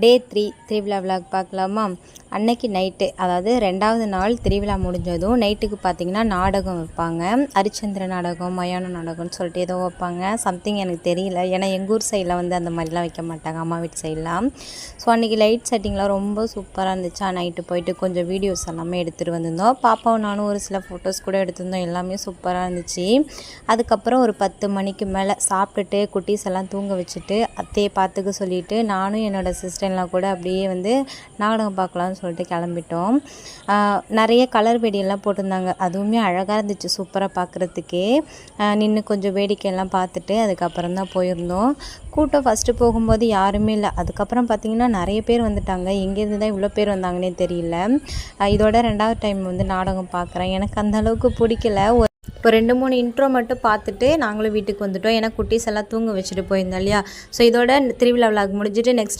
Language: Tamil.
டே 3 திருவிழா விலாக் பார்க்கலாமா? அன்னைக்கு நைட்டு, அதாவது 2வது நாள் திருவிழா முடிஞ்சதும் நைட்டுக்கு பார்த்திங்கன்னா நாடகம் வைப்பாங்க. ஹரிச்சந்திர நாடகம், மயான நாடகம்னு சொல்லிட்டு ஏதோ வைப்பாங்க. சம்திங் எனக்கு தெரியல, ஏன்னா எங்கள் ஊர் சைடில் அந்த மாதிரிலாம் வைக்க மாட்டாங்க, அம்மா வீட்டு சைட்லாம். ஸோ அன்றைக்கி லைட் செட்டிங்லாம் ரொம்ப சூப்பராக இருந்துச்சு. நைட்டு போயிட்டு கொஞ்சம் வீடியோஸ் எல்லாமே எடுத்துகிட்டு வந்திருந்தோம். பாப்பாவும் நானும் ஒரு சில ஃபோட்டோஸ் கூட எடுத்திருந்தோம். எல்லாமே சூப்பராக இருந்துச்சு. அதுக்கப்புறம் ஒரு 10 மணிக்கு மேலே சாப்பிட்டுட்டு குட்டீஸ் எல்லாம் தூங்க வச்சுட்டு அத்தையை பார்த்துக்க சொல்லிவிட்டு நானும் என்னோடய சிஸ்டர்லாம் கூட அப்படியே நாடகம் பார்க்கலான்னு சொல்லிட்டு கிளம்பிட்டோம். நிறைய கலர் வெடியெல்லாம் போட்டிருந்தாங்க. அதுவுமே அழகாக இருந்துச்சு, சூப்பராக பார்க்குறதுக்கே. நின்று கொஞ்சம் வேடிக்கையெல்லாம் பார்த்துட்டு அதுக்கப்புறம் தான் போயிருந்தோம். கூட்டம் ஃபஸ்ட்டு போகும்போது யாருமே இல்லை. அதுக்கப்புறம் பார்த்திங்கன்னா நிறைய பேர் வந்துட்டாங்க. எங்கேருந்து தான் இவ்வளோ பேர் வந்தாங்கன்னே தெரியல. இதோட 2வது டைம் நாடகம் பார்க்குறேன். எனக்கு அந்த அளவுக்கு பிடிக்கல. இப்போ 2-3 இன்ட்ரோ மட்டும் பார்த்துட்டு நாங்களும் வீட்டுக்கு வந்துட்டோம். ஏன்னா குட்டீஸ் எல்லாம் தூங்க வச்சுட்டு போயிருந்தோம் இல்லையா. ஸோ இதோட திருவிழா விலாக் முடிஞ்சுட்டு நெக்ஸ்ட்